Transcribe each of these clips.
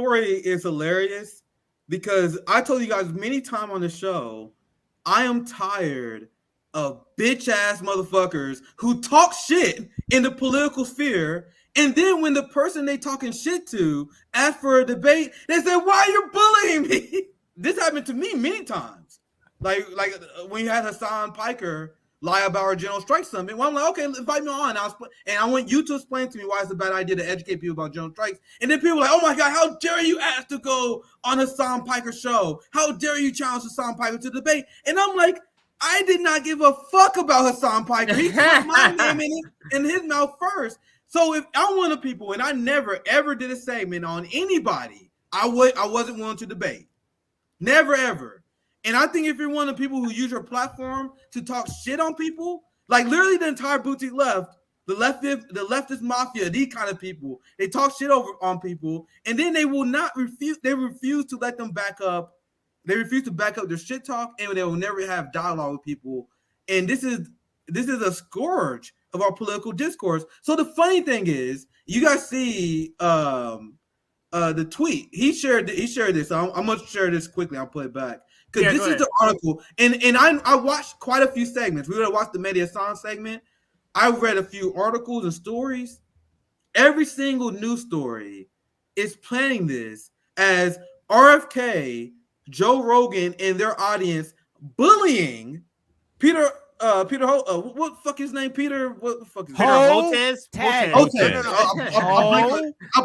story is hilarious because I told you guys many times on the show, I am tired of bitch ass motherfuckers who talk shit in the political sphere. And then when the person they talking shit to ask for a debate, they say, "Why are you bullying me?" This happened to me many times. Like when you had Hassan Piker lie about our General Strike Summit. Well, I'm like, okay, invite me on. And I want you to explain to me why it's a bad idea to educate people about General Strikes. And then people are like, oh my God, how dare you ask to go on Hassan Piker's show? How dare you challenge Hassan Piker to debate? And I'm like, I did not give a fuck about Hassan Piker. He put my name in his mouth first. So if I'm one of the people, and I never ever did a statement on anybody, I wasn't willing to debate. Never ever. And I think if you're one of the people who use your platform to talk shit on people, like literally the entire boutique left, the leftist mafia, these kind of people, they talk shit over on people, and then they will not refuse. They refuse to let them back up. They refuse to back up their shit talk, and they will never have dialogue with people. And this is a scourge of our political discourse. So the funny thing is, you guys see the tweet he shared this. I'm gonna share this quickly. I'll play it back because this is the article, and I watched quite a few segments. We would have watched the Mehdi Hasan segment. I read a few articles and stories. Every single news story is planning this as RFK, Joe Rogan, and their audience bullying Peter. What the fuck his name? Peter. What the fuck is Peter Hotez? I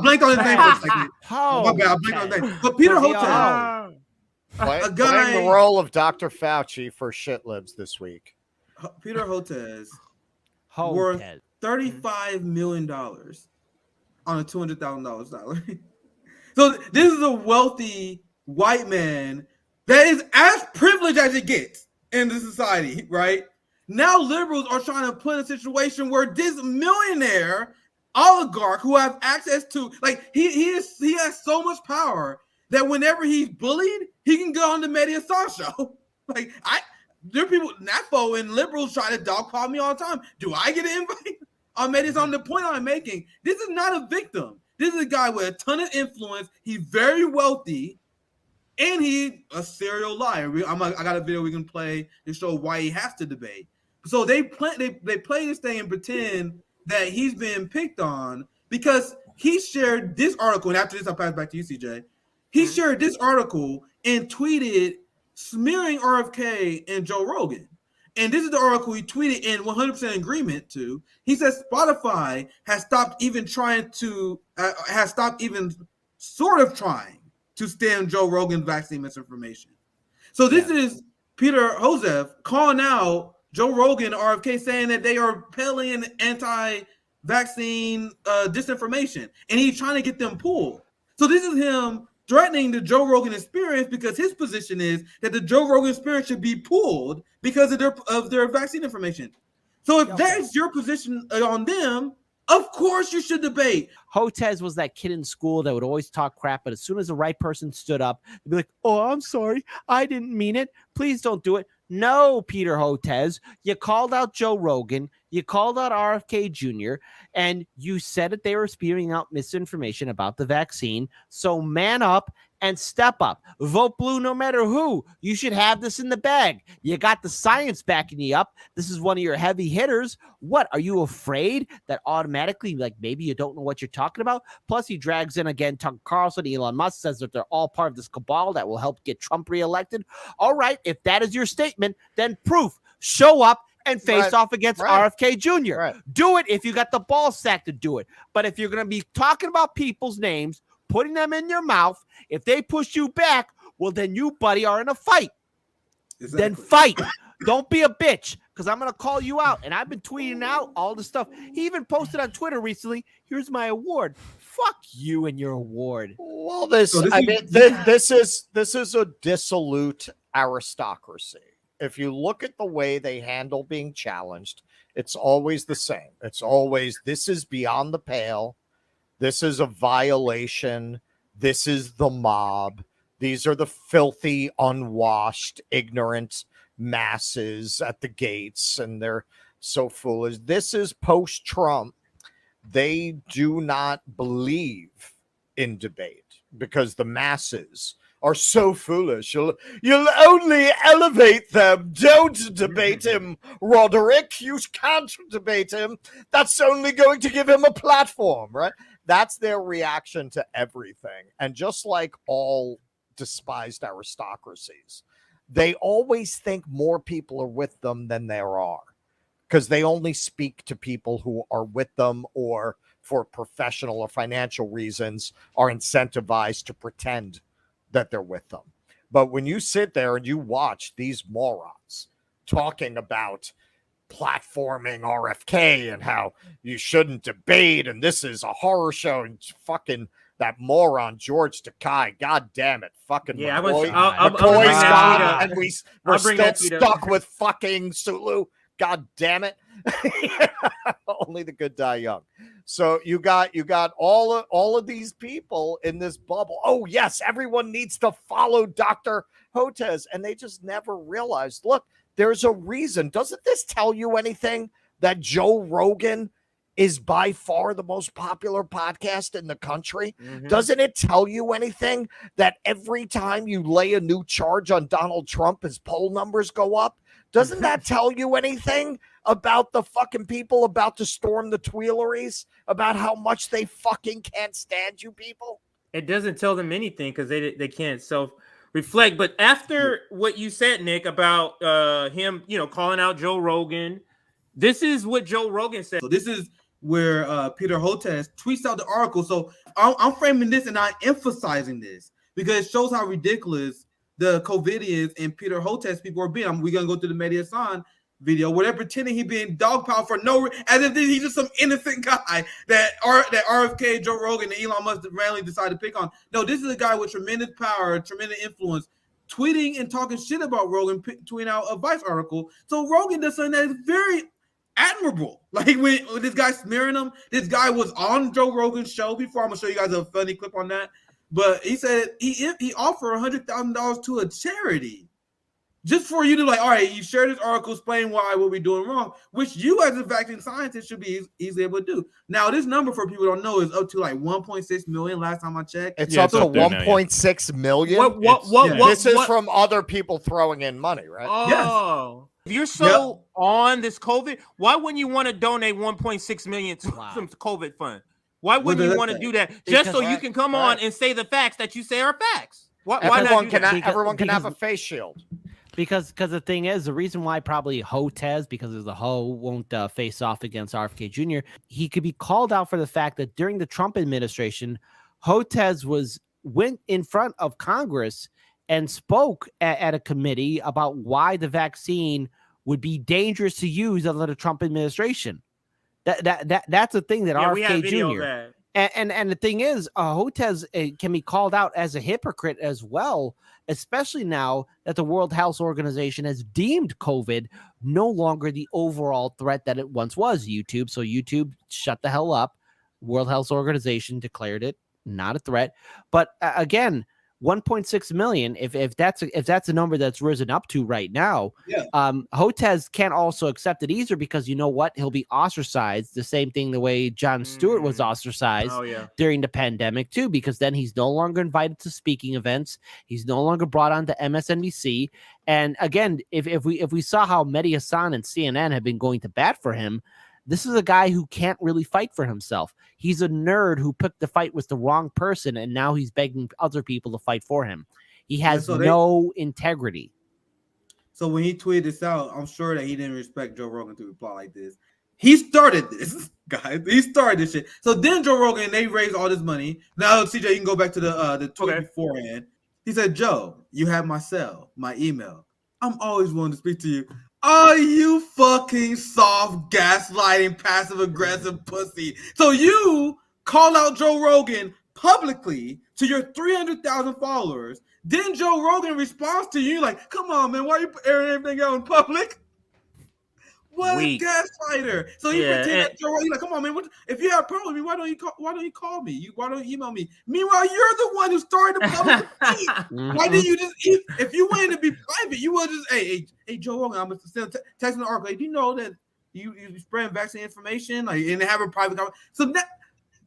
blanked on his name for a second. My bad. I blanked on his name. But Peter Hotez, a guy playing the role of Dr. Fauci for Shitlibs this week. Peter Hotez, worth $35 million on a $200,000 salary. So this is a wealthy white man that is as privileged as it gets in the society, right? Now liberals are trying to put in a situation where this millionaire oligarch who have access to, like, he has so much power that whenever he's bullied, he can go on the Mehdi Hasan show. Like, there are people, NAFO and liberals try to dogpile me all the time. Do I get an invite on Mehdi Hasan? The point I'm making, this is not a victim. This is a guy with a ton of influence. He's very wealthy. And he's a serial liar. I got a video we can play to show why he has to debate. So they play this thing and pretend that he's been picked on because he shared this article. And after this, I'll pass back to you, CJ. He shared this article and tweeted smearing RFK and Joe Rogan. And this is the article he tweeted in 100% agreement to. He says Spotify has stopped even trying to sort of trying to stem Joe Rogan's vaccine misinformation. So this is Peter Hotez calling out Joe Rogan and RFK, saying that they are peddling anti-vaccine disinformation, and he's trying to get them pulled. So this is him threatening the Joe Rogan experience because his position is that the Joe Rogan experience should be pulled because of their vaccine information. So if that's your position on them, of course you should debate. Hotez was that kid in school that would always talk crap, but as soon as the right person stood up, they'd be like, oh, I'm sorry. I didn't mean it. Please don't do it. No, Peter Hotez, you called out Joe Rogan, you called out RFK Jr., and you said that they were spewing out misinformation about the vaccine. So man up and step up. Vote blue no matter who. You should have this in the bag. You got the science backing you up. This is one of your heavy hitters. What, are you afraid that automatically, like, maybe you don't know what you're talking about? Plus, he drags in again Tucker Carlson, Elon Musk, says that they're all part of this cabal that will help get Trump reelected. All right, if that is your statement, then proof. Show up and face off against RFK Jr. Do it if you got the ball sack to do it. But if you're going to be talking about people's names, putting them in your mouth, if they push you back, well, then you, buddy, are in a fight. Exactly. Then fight. Don't be a bitch, because I'm going to call you out. And I've been tweeting out all the stuff. He even posted on Twitter recently, here's my award. Fuck you and your award. Well, this is a dissolute aristocracy. If you look at the way they handle being challenged, it's always the same. It's always, this is beyond the pale. This is a violation. This is the mob. These are the filthy, unwashed, ignorant masses at the gates, and they're so foolish. This is post-Trump. They do not believe in debate. because the masses are so foolish. You'll only elevate them. Don't debate him, Roderick. You can't debate him. That's only going to give him a platform, right? That's their reaction to everything. And just like all despised aristocracies, they always think more people are with them than there are, because they only speak to people who are with them or for professional or financial reasons are incentivized to pretend that they're with them. But when you sit there and you watch these morons talking about platforming RFK and how you shouldn't debate and this is a horror show, and fucking that moron George Takei, god damn it, fucking Yeah, McCoy's gone, and we're still stuck with fucking Sulu. God damn it. Only the good die young. So you got all of these people in this bubble. Oh yes, everyone needs to follow Dr. Hotez, and they just never realized, look, there's a reason. Doesn't this tell you anything that Joe Rogan is by far the most popular podcast in the country? Mhm. Doesn't it tell you anything that every time you lay a new charge on Donald Trump, his poll numbers go up? Doesn't that tell you anything about the fucking people about to storm the Tuileries, about how much they fucking can't stand you people? It doesn't tell them anything because they can't self-reflect. But after what you said, Nick, about him, calling out Joe Rogan, this is what Joe Rogan said. So this is where Peter Hotez tweets out the article. So I'm framing this and I'm emphasizing this because it shows how ridiculous the COVIDians and Peter Hotez people are being. We're going to go through the Mehdi Hassan video where they're pretending he's being dogpiled for as if he's just some innocent guy that RFK, Joe Rogan, and Elon Musk randomly decided to pick on. No, this is a guy with tremendous power, tremendous influence, tweeting and talking shit about Rogan, tweeting out a Vice article. So Rogan does something that is very admirable. Like when this guy smearing him, this guy was on Joe Rogan's show before. I'm going to show you guys a funny clip on that. But he said he offered $100,000 to a charity just for you to all right, you share this article, explain why what we're doing wrong, which you as a vaccine scientist should be easily able to do. Now, this number for people who don't know is up to 1.6 million last time I checked. It's up to 1.6 million. This is from other people throwing in money, right? Oh. Yes. If you're so on this COVID, why wouldn't you want to donate 1.6 million to some COVID fund? Why wouldn't you want to do that? Just so you can come on and say the facts that you say are facts. Why not? Everyone can have a face shield. Because the thing is, the reason why probably Hotez, because of the Ho, won't face off against RFK Jr., he could be called out for the fact that during the Trump administration, Hotez went in front of Congress and spoke at a committee about why the vaccine would be dangerous to use under the Trump administration. That's a thing that RFK Jr. And the thing is, Hotez can be called out as a hypocrite as well, especially now that the World Health Organization has deemed COVID no longer the overall threat that it once was. YouTube. So YouTube shut the hell up. World Health Organization declared it not a threat. But again, 1.6 million, if that's a number that's risen up to right now, Hotez can't also accept it either, because you know what, he'll be ostracized the same thing the way Jon Stewart was ostracized during the pandemic too, because then he's no longer invited to speaking events, he's no longer brought on to MSNBC. And again, if we saw how Mehdi Hassan and CNN have been going to bat for him, this is a guy who can't really fight for himself. He's a nerd who picked the fight with the wrong person, and now he's begging other people to fight for him. He has no integrity. So when he tweeted this out, I'm sure that he didn't respect Joe Rogan to reply like this. He started this, guys. He started this shit. So then Joe Rogan, they raised all this money. Now, CJ, you can go back to the tweet beforehand. He said, Joe, you have my cell, my email. I'm always willing to speak to you. Are you fucking soft, gaslighting, passive-aggressive pussy? So you call out Joe Rogan publicly to your 300,000 followers. Then Joe Rogan responds to you like, come on, man, why are you airing everything out in public? What a gaslighter. So you pretend that Joe Rogan, like, come on, man, if you have a problem with me, why don't you call me? Why don't you email me? Meanwhile, you're the one who started the public debate. Why didn't you just, if you wanted to be private, you would just, hey, Joe Rogan, I'm going to send text an article. Hey, do you know that you spread vaccine information, like, and have a private conversation? So that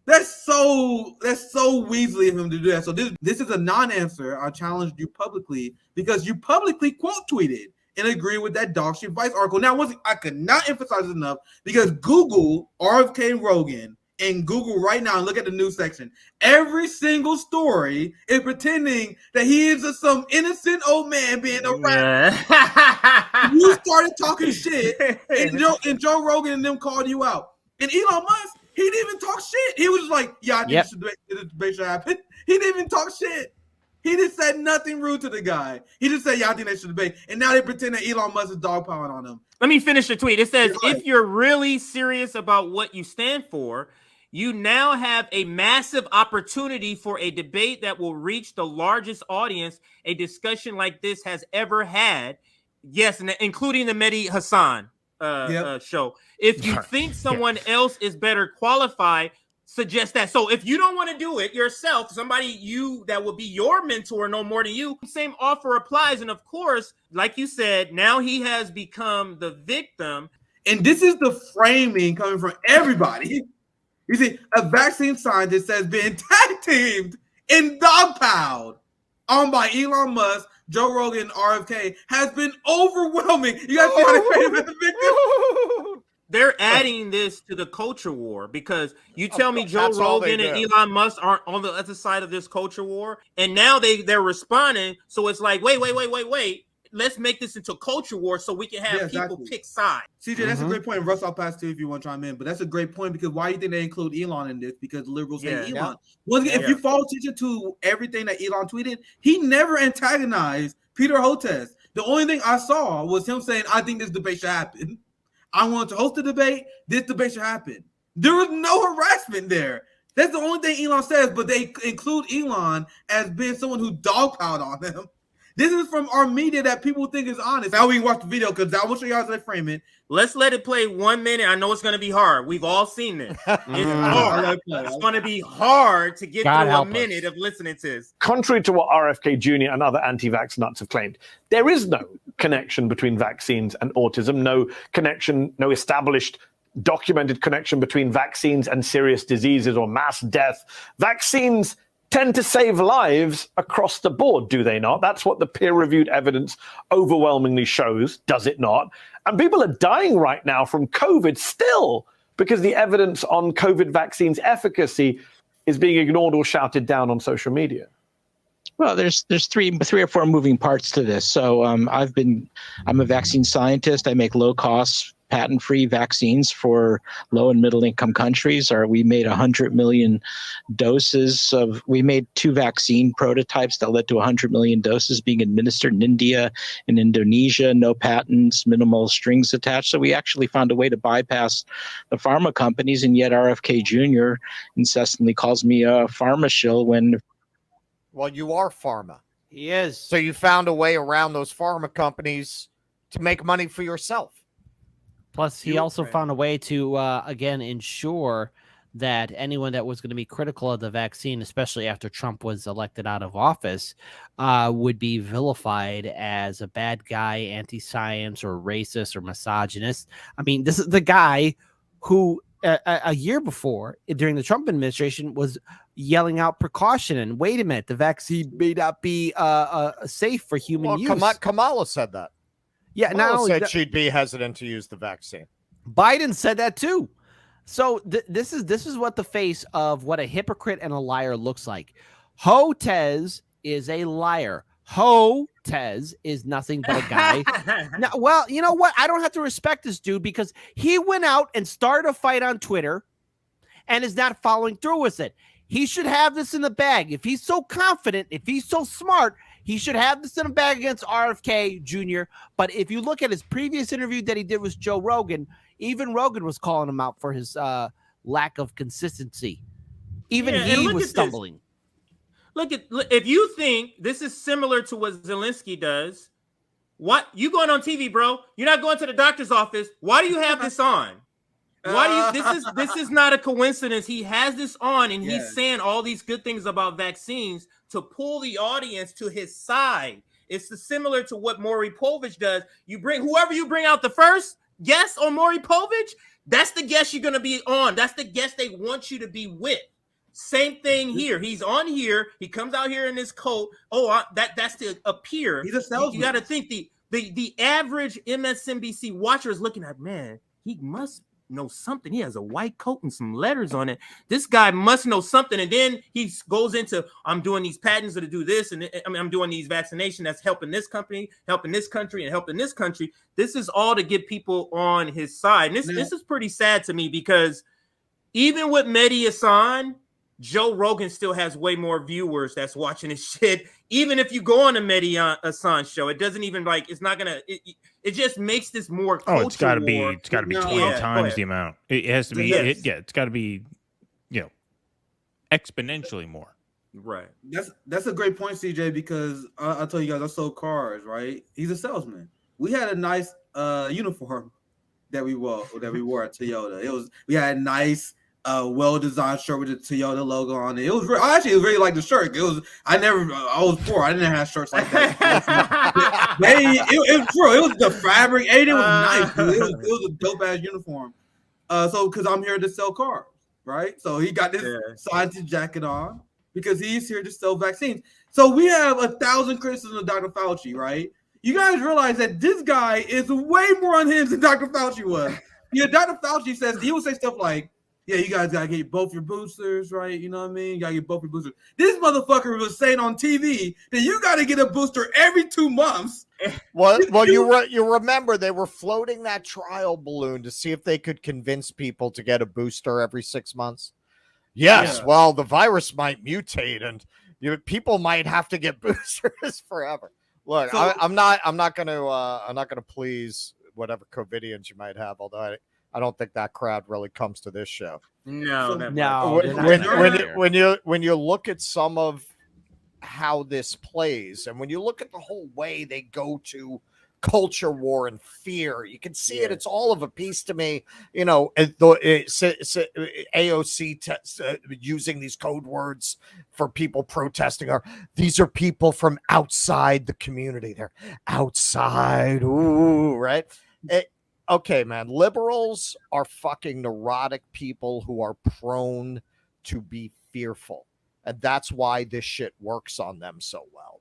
That's so Weasley of him to do that. So this is a non-answer. I challenged you publicly because you publicly quote tweeted and agree with that dog shit Vice article. Now, I could not emphasize this enough because Google RFK Rogan and Google right now and look at the news section. Every single story is pretending that he is some innocent old man being a rapper. You started talking shit, and Joe Rogan and them called you out. And Elon Musk, he didn't even talk shit. He was just like, yeah, I think this debate should happen. He didn't even talk shit. He just said nothing rude to the guy. He just said, yeah, I think they should debate. And now they pretend that Elon Musk is dogpiling on him. Let me finish the tweet. It says, if you're really serious about what you stand for, you now have a massive opportunity for a debate that will reach the largest audience a discussion like this has ever had. Yes, and including the Mehdi Hassan show. If you think someone else is better qualified, suggest that. So if you don't want to do it yourself, somebody that will be your mentor no more than you, same offer applies. And of course, like you said, now he has become the victim. And this is the framing coming from everybody. You see, a vaccine scientist has been tag teamed and dogpiled on by Elon Musk, Joe Rogan, RFK has been overwhelming. You guys see how they frame him as a victim? They're adding this to the culture war because you tell me Joe Rogan and Elon Musk aren't on the other side of this culture war, and now they're responding. So it's like, wait. Let's make this into a culture war so we can have people pick sides. CJ, that's a great point. Russ, I'll pass to you if you want to chime in, but that's a great point because why do you think they include Elon in this? Because liberals hate Elon. Once again, if you follow attention to everything that Elon tweeted, he never antagonized Peter Hotez. The only thing I saw was him saying, I think this debate should happen. I want to host the debate. This debate should happen. There was no harassment there. That's the only thing Elon says, but they include Elon as being someone who dogpiled on them. This is from our media that people think is honest. Now we can watch the video because I will show you how they frame it. Let's let it play 1 minute. I know it's going to be hard. We've all seen this. It's hard. It's going to be hard to get through a minute of listening to this. Contrary to what RFK Jr. and other anti-vax nuts have claimed, there is no connection between vaccines and autism, no connection, no established documented connection between vaccines and serious diseases or mass death. Vaccines tend to save lives across the board, do they not? That's what the peer-reviewed evidence overwhelmingly shows, does it not? And people are dying right now from COVID still because the evidence on COVID vaccines' efficacy is being ignored or shouted down on social media. Well, there's three or four moving parts to this. So I'm a vaccine scientist. I make low-cost, patent-free vaccines for low and middle-income countries. We made 100 million doses we made 2 vaccine prototypes that led to 100 million doses being administered in India and Indonesia. No patents, minimal strings attached. So we actually found a way to bypass the pharma companies, and yet RFK Jr. incessantly calls me a pharma shill when. Well, you are pharma. He is. So you found a way around those pharma companies to make money for yourself. Plus, he also found a way to, again, ensure that anyone that was going to be critical of the vaccine, especially after Trump was elected out of office, would be vilified as a bad guy, anti-science, or racist, or misogynist. I mean, this is the guy who a year before, during the Trump administration, was yelling out precaution and wait a minute, the vaccine may not be safe for human use. Kamala said that. Yeah, Kamala said she'd be hesitant to use the vaccine. Biden said that too. So this is what the face of what a hypocrite and a liar looks like. Hotez is a liar. Hotez is nothing but a guy. Now, well, you know what? I don't have to respect this dude because he went out and started a fight on Twitter and is not following through with it. He should have this in the bag. If he's so confident, if he's so smart, he should have this in the bag against RFK Jr. But if you look at his previous interview that he did with Joe Rogan, even Rogan was calling him out for his lack of consistency. Even he was stumbling. Look, if you think this is similar to what Zelensky does, what you going on TV, bro? You're not going to the doctor's office. Why do you have this on? Why do you? This is not a coincidence. He has this on, and he's saying all these good things about vaccines to pull the audience to his side. It's similar to what Maury Povich does. You bring whoever you bring out the first guest on Maury Povich. That's the guest you're going to be on. That's the guest they want you to be with. Same thing here. He's on here. He comes out here in this coat. Oh, that's to appear. He's a salesman. You got to think the average MSNBC watcher is looking at, man, he must know something. He has a white coat and some letters on it. This guy must know something. And then he goes into, I'm doing these patents to do this, and I'm doing these vaccinations that's helping this company, helping this country, and helping this country. This is all to get people on his side. And this is pretty sad to me, because even with Mehdi Hassan, Joe Rogan still has way more viewers that's watching his shit. Even if you go on a Mehdi Hassan show, it doesn't even it's not gonna. It just makes this more. It's got to be 20 times the amount. It has to be. Yes. It's got to be, exponentially more. Right. That's a great point, CJ. Because I tell you guys, I sold cars. Right. He's a salesman. We had a nice uniform that we wore at Toyota. We had a nice. Well-designed shirt with the Toyota logo on it. It was I actually really liked the shirt. I was poor. I didn't have shirts like that. It was true. It was the fabric. It was nice. Dude. It was a dope ass uniform. So because I'm here to sell cars, right? So he got this scientist jacket on because he's here to sell vaccines. So we have 1,000 criticisms of Dr. Fauci, right? You guys realize that this guy is way more unhinged than Dr. Fauci was. Dr. Fauci says he would say stuff like, yeah, you guys gotta get both your boosters, right? You know what I mean? You gotta get both your boosters. This motherfucker was saying on TV that you gotta get a booster every 2 months. Well, you remember they were floating that trial balloon to see if they could convince people to get a booster every 6 months. Yes, well, the virus might mutate and people might have to get boosters forever. Look, so, I'm not gonna please whatever COVIDians you might have, although I don't think that crowd really comes to this show. No. When you look at some of how this plays, and when you look at the whole way they go to culture war and fear, you can see it. It's all of a piece to me. AOC using these code words for people protesting these are people from outside the community. They're outside. Ooh, right. Okay, man, liberals are fucking neurotic people who are prone to be fearful. And that's why this shit works on them so well.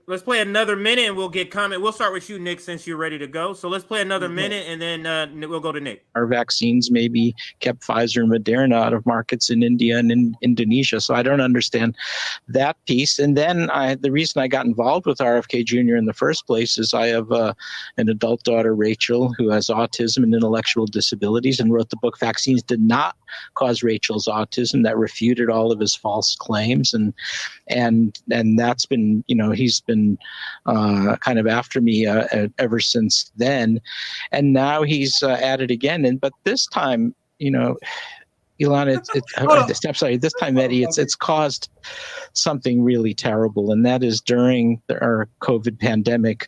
Let's play another minute and we'll get comment. We'll start with you, Nick, since you're ready to go. So let's play another minute and then we'll go to Nick. Our vaccines maybe kept Pfizer and Moderna out of markets in India and in Indonesia. So I don't understand that piece. And then the reason I got involved with RFK Jr. in the first place is I have an adult daughter, Rachel, who has autism and intellectual disabilities, and wrote the book Vaccines Did Not Cause Rachel's Autism, that refuted all of his false claims. And that's been, he's been kind of after me ever since then, and now he's at it again. But this time, Ilana, I'm sorry. This time, Eddie, it's caused something really terrible, and that is during our COVID pandemic.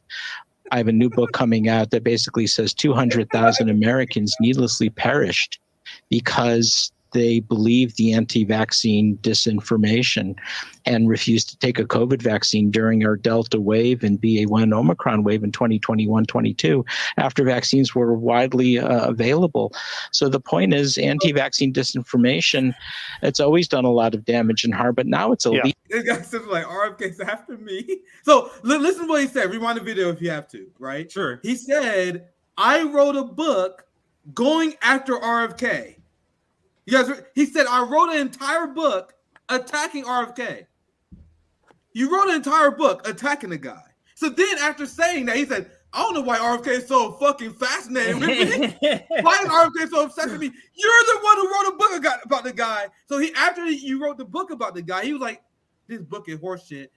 I have a new book coming out that basically says 200,000 Americans needlessly perished because they believed the anti-vaccine disinformation and refused to take a COVID vaccine during our Delta wave and BA1 Omicron wave in 2021-22 after vaccines were widely available. So the point is, anti-vaccine disinformation, it's always done a lot of damage and harm, but now it's illegal. This guy says like, RFK's after me. So listen to what he said. Rewind the video if you have to, right? Sure. He said, I wrote a book going after RFK. He said, I wrote an entire book attacking RFK. You wrote an entire book attacking the guy. So then after saying that, he said, I don't know why RFK is so fucking fascinated with me. Why is RFK so obsessed with me? You're the one who wrote a book about the guy. So after you wrote the book about the guy, he was like, this book is horseshit.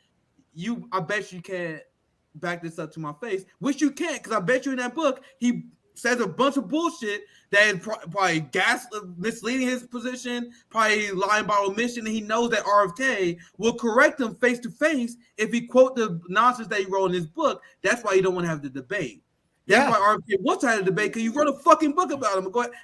I bet you can't back this up to my face, which you can't, because I bet you in that book, he says a bunch of bullshit that is probably misleading his position, probably lying by omission, and he knows that RFK will correct him face to face if he quote the nonsense that he wrote in his book. That's why you don't want to have the debate. That's why RFK wants to have a debate, because you wrote a fucking book about him. Go ahead,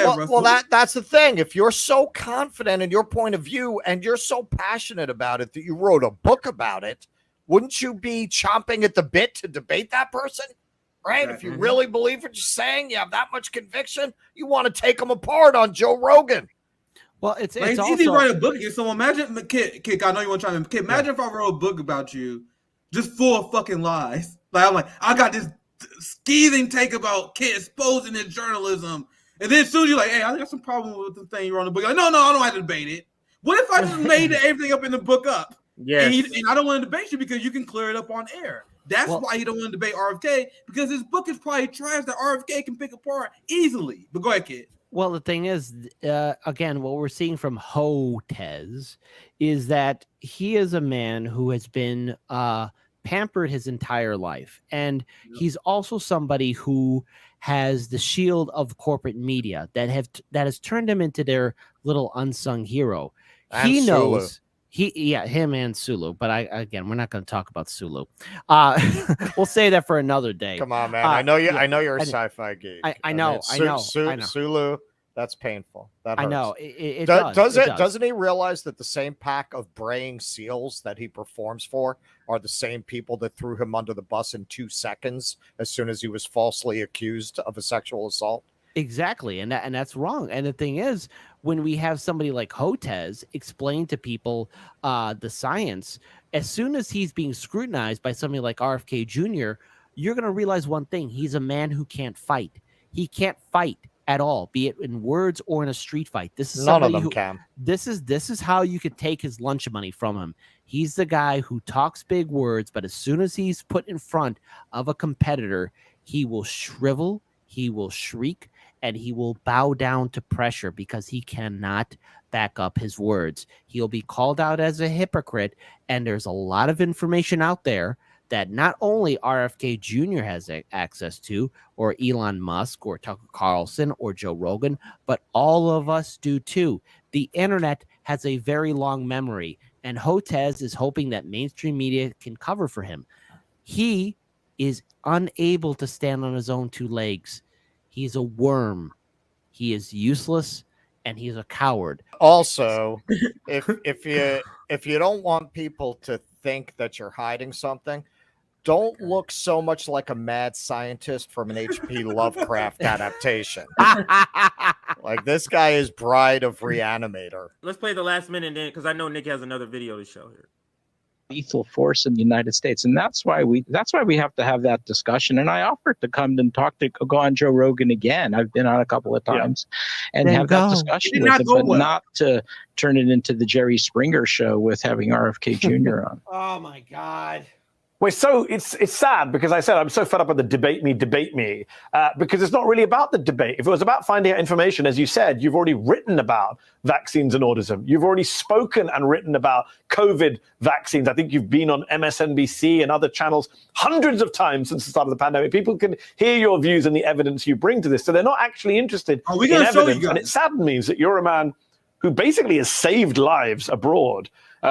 Russell. Well, that's the thing. If you're so confident in your point of view and you're so passionate about it that you wrote a book about it, wouldn't you be chomping at the bit to debate that person? Right? If you really believe what you're saying, you have that much conviction, you want to take them apart on Joe Rogan. Well, it's Like, it's also easy to write a book against someone. Imagine, Kid, I know you want to try to. Kid, imagine if I wrote a book about you, just full of fucking lies. Like, I'm like, I got this scathing take about Kid exposing his journalism, and then as soon as you're like, hey, I got some problem with the thing you wrote in the book. You're like, no, I don't have to debate it. What if I just made everything up in the book up? Yes. And I don't want to debate you because you can clear it up on air. That's why he don't want to debate RFK, because his book is probably trash that RFK can pick apart easily. But go ahead, Kid. Well, the thing is, again, what we're seeing from Hotez is that he is a man who has been pampered his entire life. And he's also somebody who has the shield of corporate media that has turned him into their little unsung hero. And he Sulu. knows him and Sulu, but we're not going to talk about Sulu. We'll say that for another day. Come on, man. I know you're a sci-fi geek. I know. Sulu, that's painful. That hurts. I know. It does. Doesn't he realize that the same pack of braying seals that he performs for are the same people that threw him under the bus in 2 seconds as soon as he was falsely accused of a sexual assault? Exactly, and that's wrong. And the thing is, when we have somebody like Hotez explain to people the science, as soon as he's being scrutinized by somebody like RFK Jr., you're going to realize one thing: he's a man who can't fight. He can't fight at all, be it in words or in a street fight. This is None of somebody them can. This is how you could take his lunch money from him. He's the guy who talks big words, but as soon as he's put in front of a competitor, he will shrivel, he will shriek, and he will bow down to pressure because he cannot back up his words. He'll be called out as a hypocrite, and there's a lot of information out there that not only RFK Jr. has access to, or Elon Musk, or Tucker Carlson, or Joe Rogan, but all of us do too. The internet has a very long memory, and Hotez is hoping that mainstream media can cover for him. He is unable to stand on his own 2 legs. He's a worm. He is useless, and he's a coward. Also, if you don't want people to think that you're hiding something, don't look so much like a mad scientist from an H.P. Lovecraft adaptation. Like, this guy is Bride of Reanimator. Let's play the last minute then, because I know Nick has another video to show here. Lethal force in the United States, and that's why we have to have that discussion. And I offered to come and go on Joe Rogan again. I've been on a couple of times and have that discussion with him, but not to turn it into the Jerry Springer show with having RFK Jr. on. Oh my God. Well, so it's sad because I said I'm so fed up with the debate me, because it's not really about the debate. If it was about finding out information, as you said, you've already written about vaccines and autism. You've already spoken and written about COVID vaccines. I think you've been on MSNBC and other channels hundreds of times since the start of the pandemic. People can hear your views and the evidence you bring to this. So they're not actually interested in evidence. And it saddens me that you're a man who basically has saved lives abroad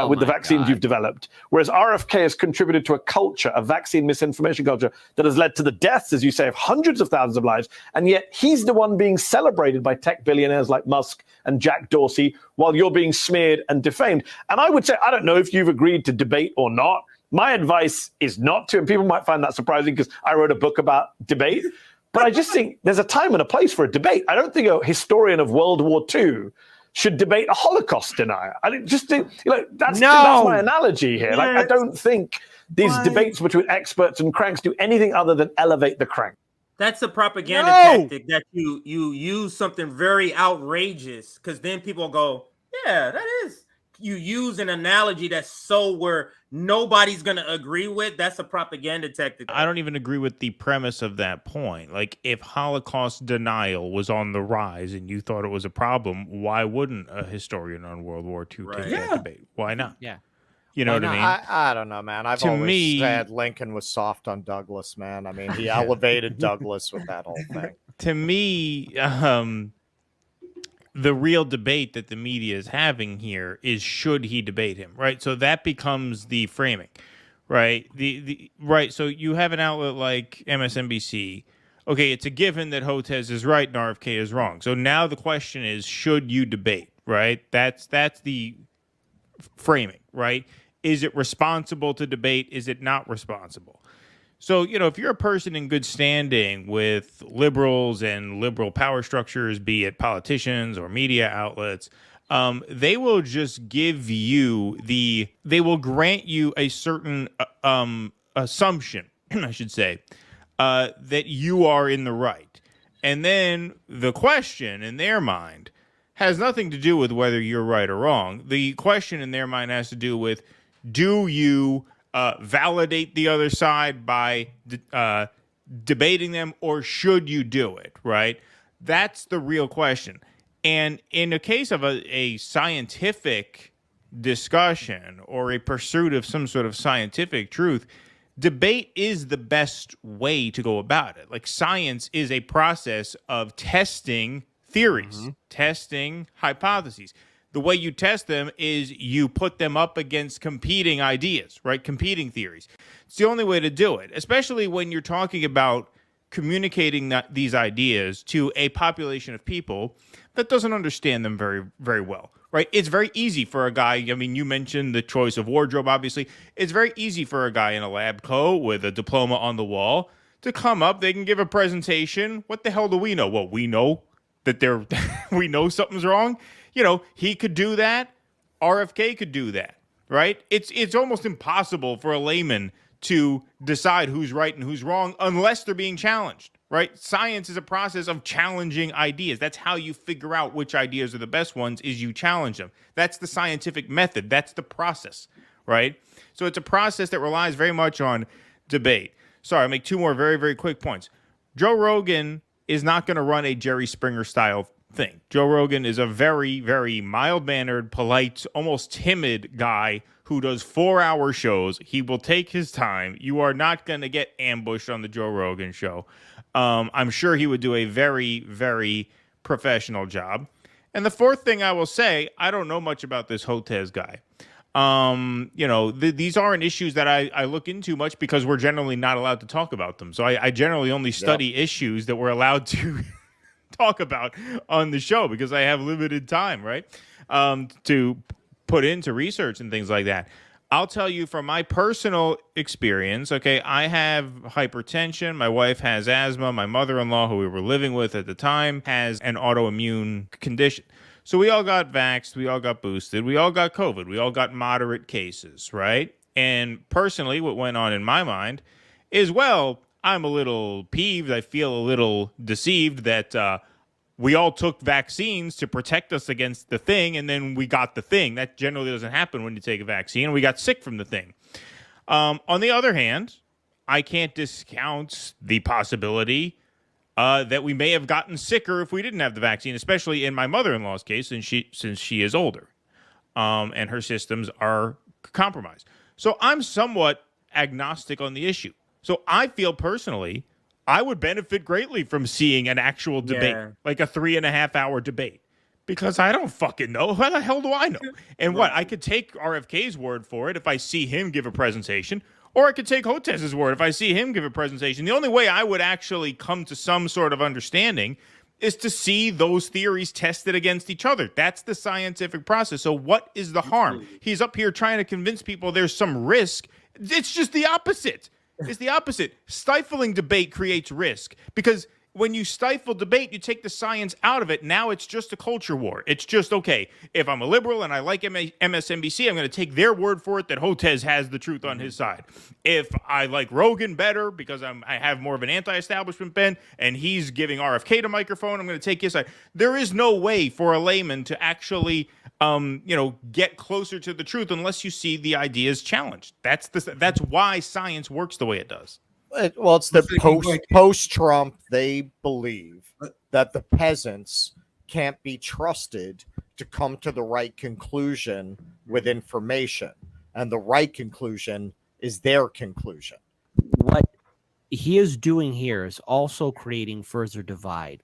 with the vaccines you've developed, whereas RFK has contributed to a culture, a vaccine misinformation culture, that has led to the deaths, as you say, of hundreds of thousands of lives, and yet he's the one being celebrated by tech billionaires like Musk and Jack Dorsey, while you're being smeared and defamed. And I would say, I don't know if you've agreed to debate or not. My advice is not to, and people might find that surprising because I wrote a book about debate, but I just think there's a time and a place for a debate. I don't think a historian of World War II should debate a Holocaust denier. I just think, that's my analogy here. Like, I don't think these debates between experts and cranks do anything other than elevate the crank. That's a propaganda tactic, that you use something very outrageous, because then people go, yeah, that is. You use an analogy that's so where nobody's going to agree with. That's a propaganda tactic. I don't even agree with the premise of that point. Like, if Holocaust denial was on the rise and you thought it was a problem, why wouldn't a historian on World War II take that debate? Why not? Yeah. You know what I mean? I don't know, man. I've always said Lincoln was soft on Douglas, man. I mean, he elevated Douglas with that whole thing. To me, the real debate that the media is having here is, should he debate him, right? So that becomes the framing, right? Right. So you have an outlet like MSNBC. Okay, it's a given that Hotez is right and RFK is wrong. So now the question is, should you debate, right? That's the framing, right? Is it responsible to debate? Is it not responsible? So, if you're a person in good standing with liberals and liberal power structures, be it politicians or media outlets, they will just give you they will grant you a certain assumption, I should say, that you are in the right. And then the question in their mind has nothing to do with whether you're right or wrong. The question in their mind has to do with, do you validate the other side by debating them, or should you do it, right? That's the real question. And in the case of a scientific discussion or a pursuit of some sort of scientific truth, debate is the best way to go about it. Like, science is a process of testing theories, testing hypotheses. The way you test them is you put them up against competing ideas, right? Competing theories. It's the only way to do it, especially when you're talking about communicating these ideas to a population of people that doesn't understand them very, very well, right? It's very easy for a guy, I mean, you mentioned the choice of wardrobe, obviously. It's very easy for a guy in a lab coat with a diploma on the wall to come up, they can give a presentation. What the hell do we know? Well, we know that we know something's wrong. You know, he could do that. RFK could do that, right? It's almost impossible for a layman to decide who's right and who's wrong unless they're being challenged, right? Science is a process of challenging ideas. That's how you figure out which ideas are the best ones, is you challenge them. That's the scientific method. That's the process, right? So it's a process that relies very much on debate. Sorry, I'll make two more very, very quick points. Joe Rogan is not going to run a Jerry Springer style thing. Joe Rogan is a very, very mild-mannered, polite, almost timid guy who does 4-hour shows. He will take his time. You are not going to get ambushed on the Joe Rogan show. I'm sure he would do a very, very professional job. And the fourth thing I will say, I don't know much about this Hotez guy. You know, these aren't issues that I look into much because we're generally not allowed to talk about them. So I generally only study issues that we're allowed to talk about on the show because I have limited time, right? To put into research and things like that. I'll tell you from my personal experience, okay, I have hypertension. My wife has asthma. My mother-in-law, who we were living with at the time, has an autoimmune condition. So we all got vaxxed. We all got boosted. We all got COVID. We all got moderate cases, right? And personally, what went on in my mind is, well, I'm a little peeved. I feel a little deceived that we all took vaccines to protect us against the thing, and then we got the thing. That generally doesn't happen when you take a vaccine, and we got sick from the thing. On the other hand, I can't discount the possibility that we may have gotten sicker if we didn't have the vaccine, especially in my mother-in-law's case, since she is older, and her systems are compromised. So I'm somewhat agnostic on the issue. So I feel personally, I would benefit greatly from seeing an actual debate, like a 3.5-hour debate, because I don't fucking know. How the hell do I know? And what? I could take RFK's word for it if I see him give a presentation, or I could take Hotez's word if I see him give a presentation. The only way I would actually come to some sort of understanding is to see those theories tested against each other. That's the scientific process. So what is the harm? He's up here trying to convince people there's some risk. It's just the opposite. It's the opposite. Stifling debate creates risk because when you stifle debate, you take the science out of it. Now it's just a culture war. It's just, okay, if I'm a liberal and I like MSNBC, I'm going to take their word for it that Hotez has the truth on his side. If I like Rogan better because I have more of an anti-establishment bent and he's giving RFK the microphone, I'm going to take his side. There is no way for a layman to actually get closer to the truth unless you see the ideas challenged. That's why science works the way it does. Well, it's the post-Trump. They believe that the peasants can't be trusted to come to the right conclusion with information, and the right conclusion is their conclusion. What he is doing here is also creating further divide.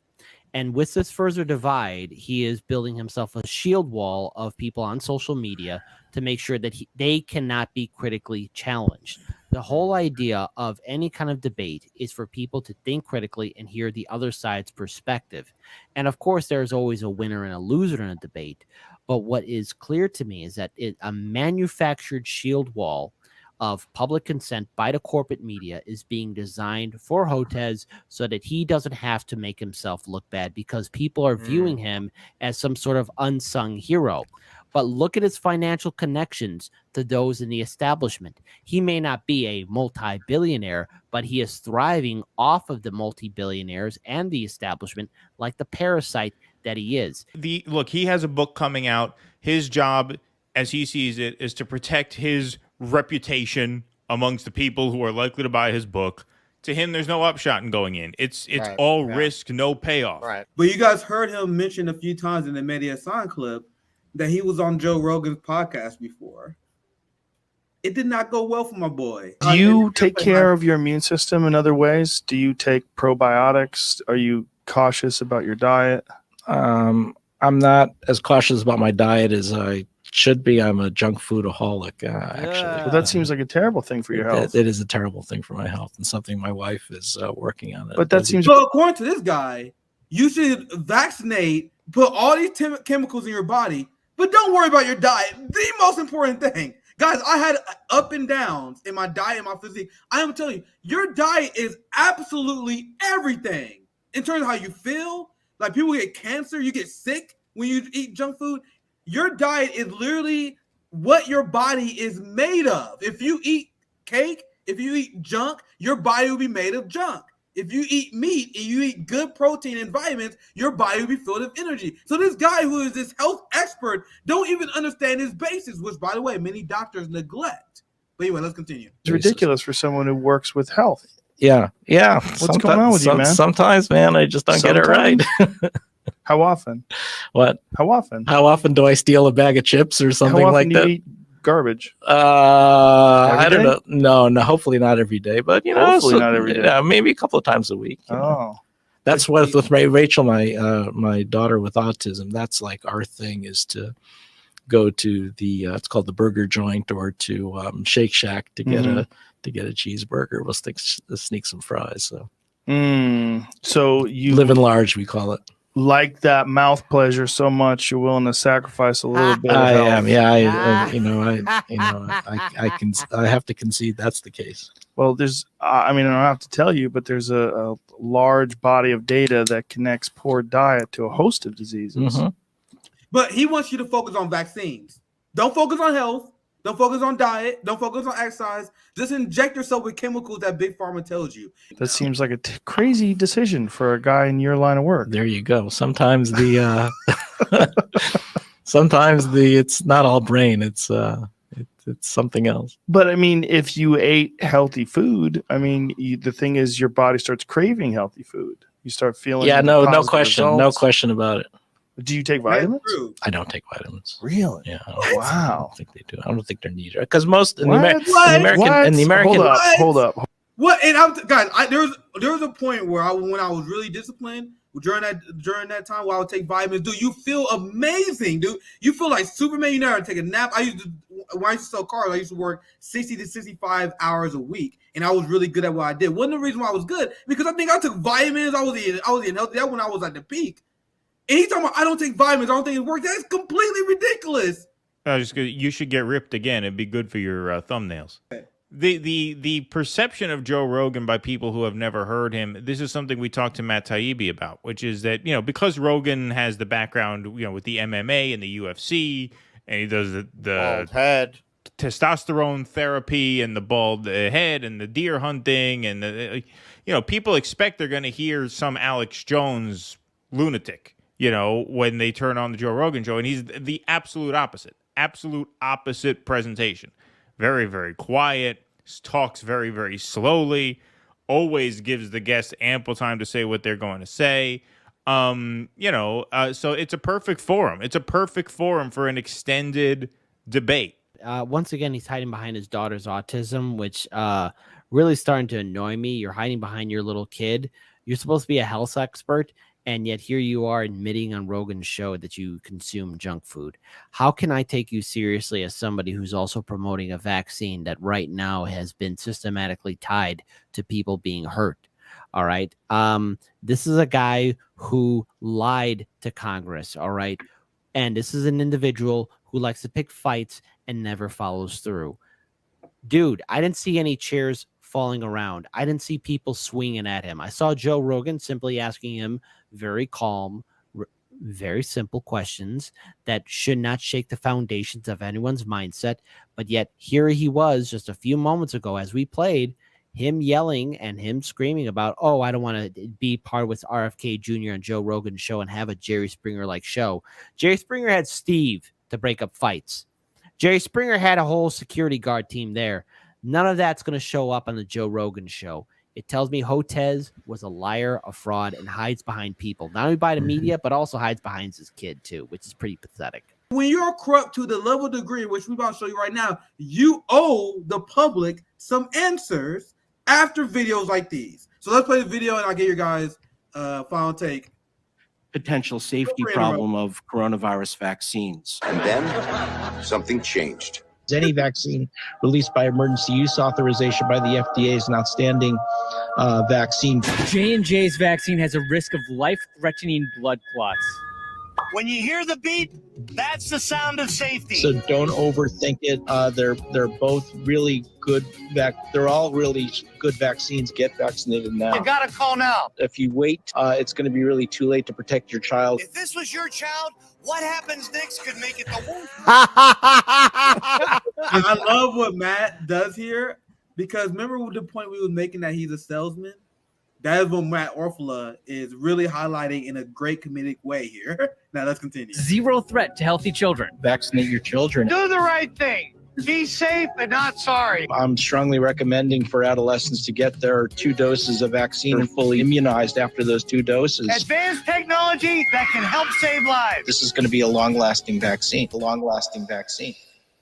And with this further divide, he is building himself a shield wall of people on social media to make sure that they cannot be critically challenged. The whole idea of any kind of debate is for people to think critically and hear the other side's perspective. And of course, there's always a winner and a loser in a debate. But what is clear to me is that a manufactured shield wall of public consent by the corporate media is being designed for Hotez so that he doesn't have to make himself look bad because people are viewing him as some sort of unsung hero. But look at his financial connections to those in the establishment. He may not be a multi-billionaire, but he is thriving off of the multi-billionaires and the establishment like the parasite that he is. Look, he has a book coming out. His job, as he sees it, is to protect his reputation amongst the people who are likely to buy his book. To him, there's no upshot in going in. It's Right, all yeah. risk, no payoff. Right. But you guys heard him mention a few times in the Media Sign clip that he was on Joe Rogan's podcast before. It did not go well for my boy. Do you take care of your immune system in other ways? Do you take probiotics? Are you cautious about your diet? I'm not as cautious about my diet as I should be. I'm a junk foodaholic, actually. Well, that seems like a terrible thing for your health. It is a terrible thing for my health and something my wife is working on. But that seems So according to this guy, you should vaccinate, put all these chemicals in your body, but don't worry about your diet. The most important thing. Guys, I had up and downs in my diet and my physique. I am telling you, your diet is absolutely everything in terms of how you feel. Like people get cancer, you get sick when you eat junk food. Your diet is literally what your body is made of. If you eat cake, if you eat junk, your body will be made of junk. If you eat meat and you eat good protein and vitamins, your body will be filled with energy. So this guy who is this health expert don't even understand his basics, which, by the way, many doctors neglect. But anyway, let's continue. it's ridiculous for someone who works with health. Yeah. What's going on with you, man? Sometimes, man, I just don't get it right. How often? What? How often? How often do I steal a bag of chips or something How often like do you that? eat garbage? I Every don't know. No, hopefully not every day, but Hopefully not every day. Yeah, maybe a couple of times a week. you know. Oh, That's what with Rachel, my daughter with autism. That's like our thing is to go to the it's called the burger joint or to Shake Shack to get a cheeseburger. We'll sneak some fries. So so you living large, we call it. like that mouth pleasure so much you're willing to sacrifice a little bit. Of I health. am, yeah. I have to concede that's the case. Well, there's, I mean, I don't have to tell you, but there's a large body of data that connects poor diet to a host of diseases. Mhm. But he wants you to focus on vaccines. Don't focus on health. Don't focus on diet. Don't focus on exercise. Just inject yourself with chemicals that Big Pharma tells you. That seems like a crazy decision for a guy in your line of work. There you go. Sometimes the it's not all brain. It's something else. But I mean, if you ate healthy food, I mean, the thing is, your body starts craving healthy food. You start feeling No positive question, no results. question about it. Do you take vitamins? That's true. I don't take vitamins. Really? Yeah. Wow. I don't think they do. I don't think they're needed because most in the, What? in the American. Hold up. What? And guys, there was a point where when I was really disciplined during that time where I would take vitamins. Dude, you feel amazing, dude. You feel like Superman. You never take a nap. When I used to sell cars, I used to work 60 to 65 hours a week, and I was really good at what I did. One of the reasons why I was good because I think I took vitamins. I was eating healthy. That when I was at the peak. And he's talking about I don't take vitamins. I don't think it works. That's completely ridiculous. You should get ripped again. It'd be good for your thumbnails. The perception of Joe Rogan by people who have never heard him. This is something we talked to Matt Taibbi about, which is that because Rogan has the background with the MMA and the UFC, and he does the Bald head. testosterone therapy and the bald head and the deer hunting and the people expect they're going to hear some Alex Jones lunatic. When they turn on the Joe Rogan show, and he's the absolute opposite presentation. Very, very quiet, talks very, very slowly, always gives the guests ample time to say what they're going to say. So it's a perfect forum. It's a perfect forum for an extended debate. Once again, he's hiding behind his daughter's autism, which really starting to annoy me. You're hiding behind your little kid. You're supposed to be a health expert. And yet here you are admitting on Rogan's show that you consume junk food. How can I take you seriously as somebody who's also promoting a vaccine that right now has been systematically tied to people being hurt? All right. This is a guy who lied to Congress. All right. And this is an individual who likes to pick fights and never follows through. dude, I didn't see any chairs falling around. I didn't see people swinging at him. I saw Joe Rogan simply asking him very calm, very simple questions that should not shake the foundations of anyone's mindset. But yet here he was just a few moments ago as we played him yelling and him screaming about, oh, I don't want to be part with RFK Jr. and Joe Rogan's show and have a Jerry Springer like show. Jerry Springer had Steve to break up fights. Jerry Springer had a whole security guard team there. None of that's going to show up on the Joe Rogan show. It tells me Hotez was a liar, a fraud, and hides behind people. Not only by the media, but also hides behind his kid, too, which is pretty pathetic. When you're corrupt to the level degree, which we're about to show you right now, you owe the public some answers after videos like these. So let's play the video, and I'll get your guys' final take. Potential safety problem of coronavirus vaccines. And then something changed. Any vaccine released by emergency use authorization by the FDA is an outstanding vaccine. J&J's vaccine has a risk of life-threatening blood clots. When you hear the beep, that's the sound of safety. So don't overthink it. They're both really good. They're all really good vaccines. Get vaccinated now. You gotta call now. If you wait, it's going to be really too late to protect your child. If this was your child, what happens next could make it the worst. I love what Matt does here because remember the point we were making that he's a salesman? That is what Matt Orfalea is really highlighting in a great comedic way here. Now let's continue. Zero threat to healthy children. Vaccinate your children. Do the right thing. Be safe and not sorry. I'm strongly recommending for adolescents to get their 2 doses of vaccine and fully immunized after those 2 doses. Advanced technology that can help save lives. This is going to be a long-lasting vaccine. A long-lasting vaccine.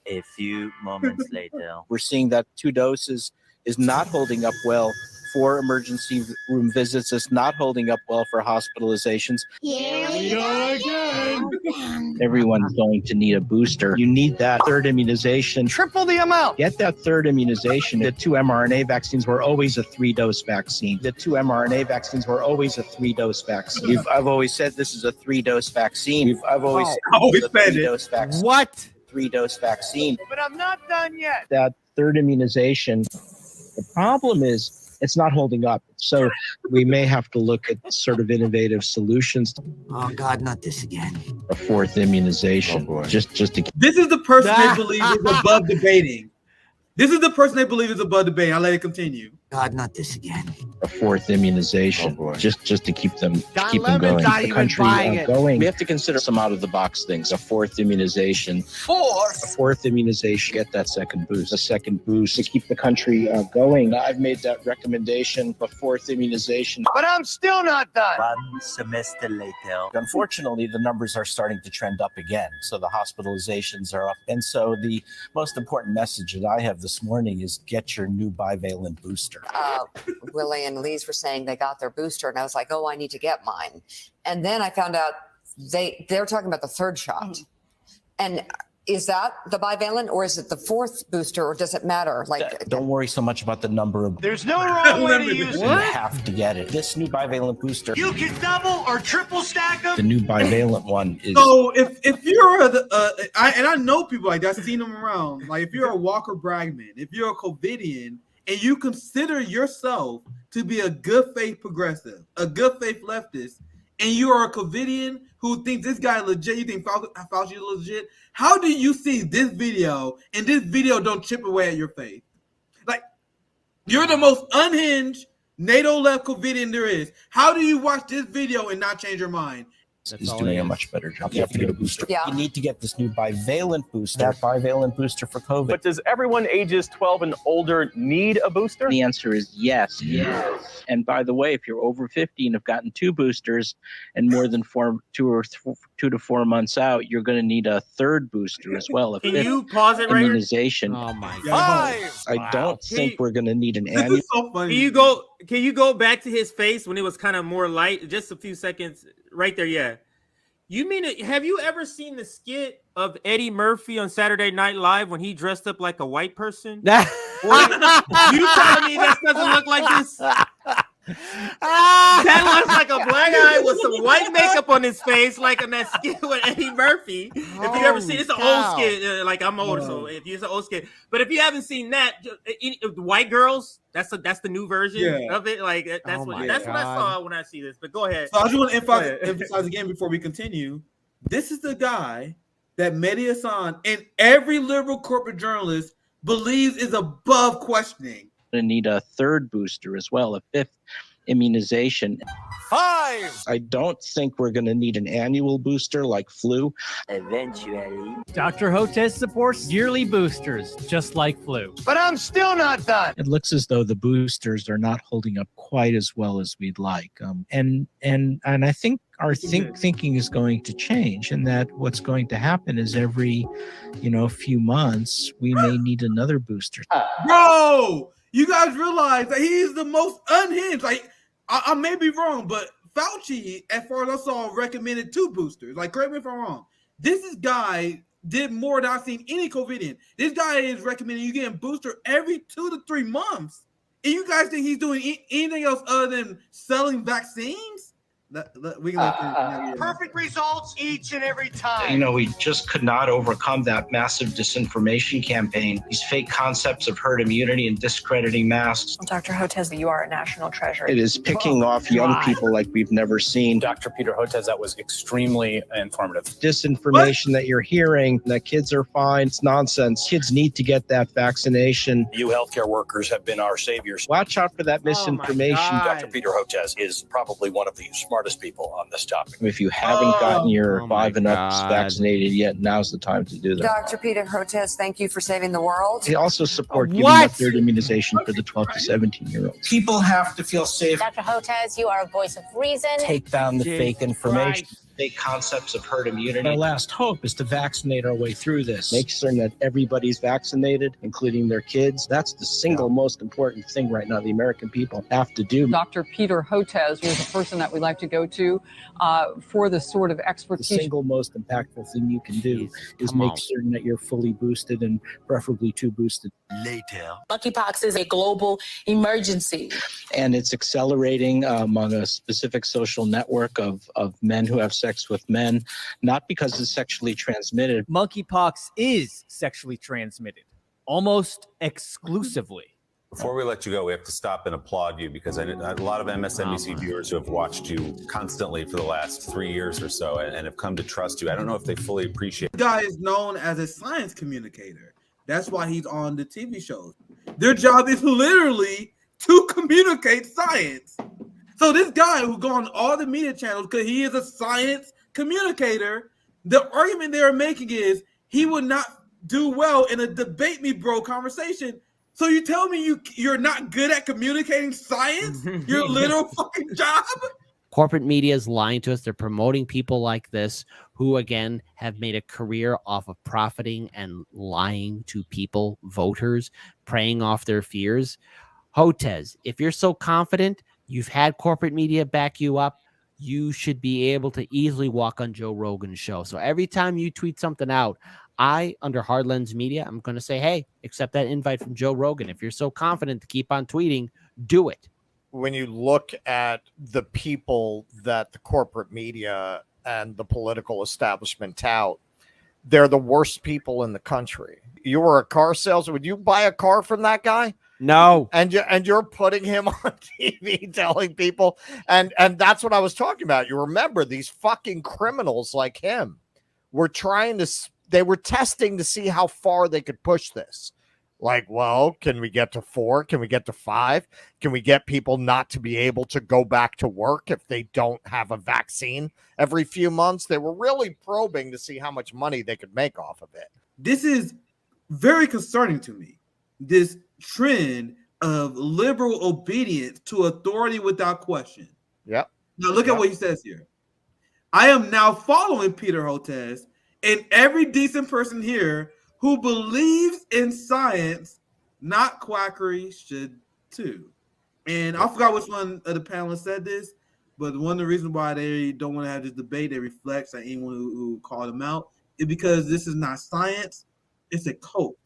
A few moments later. We're seeing that 2 doses is not holding up well for emergency room visits. It's not holding up well for hospitalizations. Here we go again. Everyone's going to need a booster. You need that 3rd immunization. Triple the amount. Get that 3rd immunization. The 2 mRNA vaccines were always a 3-dose vaccine. The 2 mRNA vaccines were always a 3-dose vaccine. I've always said this is a 3-dose vaccine. I've always said this is a 3-dose vaccine. What? 3-dose vaccine. But I'm not done yet. That 3rd immunization. The problem is it's not holding up. So we may have to look at sort of innovative solutions. Oh God, not this again. A 4th immunization. Just to keep. This is the person they believe is above debating. This is the person they believe is above debating. I'll let it continue. God, not this again. A 4th immunization. Just to keep them Don keep them Lemon's going. not The even country buying it. going. We have to consider some out of the box things. A 4th immunization. A 4th immunization. Get that 2nd boost. A 2nd boost to keep the country going. I've made that recommendation. A 4th immunization. But I'm still not done. 1 semester later. Unfortunately, the numbers are starting to trend up again. So the hospitalizations are up. And so the most important message that I have this morning is get your new bivalent booster. Willie and Lise were saying they got their booster, and I was like, oh, I need to get mine. And then I found out they're talking about the 3rd shot. And is that the bivalent, or is it the 4th booster, or does it matter? Like, Don't worry so much about the number of. There's no wrong way to use it. You have to get it. This new bivalent booster. You can double or triple stack them. The new bivalent one is. So if you're I know people like that, I've seen them around. Like if you're a Walker Bragman, if you're a COVIDian, and you consider yourself to be a good faith progressive, a good faith leftist, and you are a COVIDian who thinks this guy legit, you think Fauci is legit, how do you see this video and this video don't chip away at your faith? Like, you're the most unhinged NATO left COVIDian there is. How do you watch this video and not change your mind? Is doing a much better job. You have to get a booster. Yeah. You need to get this new bivalent booster. That bivalent booster for COVID. But does everyone ages 12 and older need a booster? The answer is yes. Yes. And by the way, if you're over 50 and have gotten 2 boosters and more than 2 to 4 months out, you're going to need a 3rd booster as well. Can you pause it right here? Immunization. Oh my God. I don't think we're going to need an annual. This is so funny. Can you go back to his face when it was kind of more light? Just a few seconds right there. Yeah. You mean it? Have you ever seen the skit of Eddie Murphy on Saturday Night Live when he dressed up like a white person? You telling me this doesn't look like this? That looks like a black guy with some white makeup on his face, like in that skit with Eddie Murphy. If you ever seen, it's an old skit. Like I'm old, so if it's an old skit. But if you haven't seen that, White Girls, that's the new version of it. Like that's what I saw when I see this. But go ahead. So I just want to emphasize again before we continue. This is the guy that Mehdi Hassan and every liberal corporate journalist believes is above questioning. Going to need a third booster as well, a fifth immunization. 5. I don't think we're going to need an annual booster like flu. Eventually. Dr. Hotez supports yearly boosters, just like flu. But I'm still not done. It looks as though the boosters are not holding up quite as well as we'd like. And I think our thinking is going to change, and that what's going to happen is every, few months, we may need another booster. Bro, you guys realize that he's the most unhinged. Like, I may be wrong, but Fauci, as far as I saw, recommended 2 boosters. Like, correct me if I'm wrong. This guy did more than I've seen any COVIDian. This guy is recommending you getting a booster every 2 to 3 months. And you guys think he's doing anything else other than selling vaccines? Perfect results each and every time. We just could not overcome that massive disinformation campaign, these fake concepts of herd immunity and discrediting masks. Dr. Hotez, you are a national treasure. It is picking off young people like we've never seen. Dr. Peter Hotez, that was extremely informative. Disinformation that you're hearing, that kids are fine, it's nonsense. Kids need to get that vaccination. You healthcare workers have been our saviors. Watch out for that misinformation. Dr. Peter Hotez is probably one of the smartest people on this topic. If you haven't gotten your 5 and up vaccinated yet, now's the time to do that. Dr. Peter Hotez, thank you for saving the world. They also support giving a third immunization for the 12 to 17-year-olds. People have to feel safe. Dr. Hotez, you are a voice of reason. Take down the fake information. Fake concepts of herd immunity. Our last hope is to vaccinate our way through this. Make certain that everybody's vaccinated, including their kids. That's the single most important thing right now the American people have to do. Dr. Peter Hotez is a person that we like to go to for the sort of expertise. The single most impactful thing you can do is make certain that you're fully boosted and preferably 2 boosted. Later. Monkeypox is a global emergency. And it's accelerating among a specific social network of men who have sex with men, not because it's sexually transmitted. Monkeypox is sexually transmitted, almost exclusively. Before we let you go, we have to stop and applaud you because I had a lot of MSNBC viewers who have watched you constantly for the last 3 years or so and have come to trust you. I don't know if they fully appreciate it. This guy is known as a science communicator. That's why he's on the TV shows. Their job is literally to communicate science. So this guy who go on all the media channels because he is a science communicator, the argument they're making is he would not do well in a debate me bro conversation. So you tell me you're not good at communicating science? Your literal fucking job? Corporate media is lying to us. They're promoting people like this who, again, have made a career off of profiting and lying to people, voters, preying off their fears. Hotez, if you're so confident, you've had corporate media back you up, you should be able to easily walk on Joe Rogan's show. So every time you tweet something out, under Hard Lens Media, I'm going to say, hey, accept that invite from Joe Rogan. If you're so confident to keep on tweeting, do it. When you look at the people that the corporate media and the political establishment tout, they're the worst people in the country. You were a car salesman. Would you buy a car from that guy? No. And you're putting him on TV telling people, and that's what I was talking about. You remember these fucking criminals like him were they were testing to see how far they could push this. Like, well, can we get to 4? Can we get to 5? Can we get people not to be able to go back to work if they don't have a vaccine every few months? They were really probing to see how much money they could make off of it. This is very concerning to me. This trend of liberal obedience to authority without question. Yep. Now look at what he says here. I am now following Peter Hotez and every decent person here who believes in science, not quackery, should too. And I forgot which one of the panelists said this, but one of the reasons why they don't want to have this debate, they reflect on anyone who called them out, is because this is not science, it's a cult.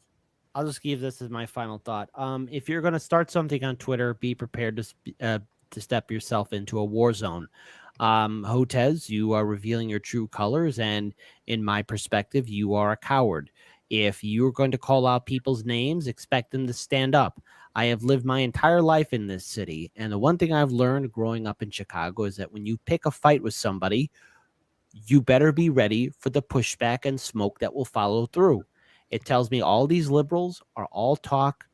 I'll just give this as my final thought. If you're going to start something on Twitter, be prepared to to step yourself into a war zone. Hotez, you are revealing your true colors, and in my perspective, you are a coward. If you're going to call out people's names, expect them to stand up. I have lived my entire life in this city, and the one thing I've learned growing up in Chicago is that when you pick a fight with somebody, you better be ready for the pushback and smoke that will follow through. It tells me all these liberals are all talk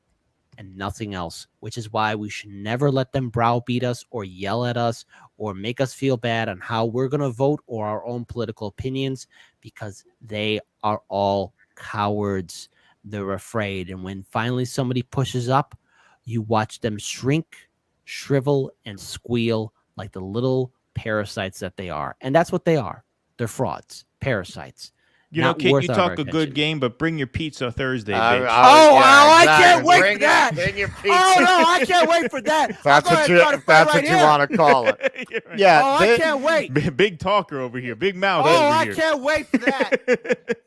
and nothing else, which is why we should never let them browbeat us or yell at us or make us feel bad on how we're going to vote or our own political opinions, because they are all cowards. They're afraid. And when finally somebody pushes up, you watch them shrink, shrivel, and squeal like the little parasites that they are. And that's what they are. They're frauds, parasites. You know, Kit, you talk a good game, but bring your pizza Thursday, bitch. I can't wait for that. Bring your pizza. Oh, no, I can't wait for that. That's what you want to call it. Yeah. I can't wait. Big talker over here. Big mouth Oh, over I here. can't wait for that.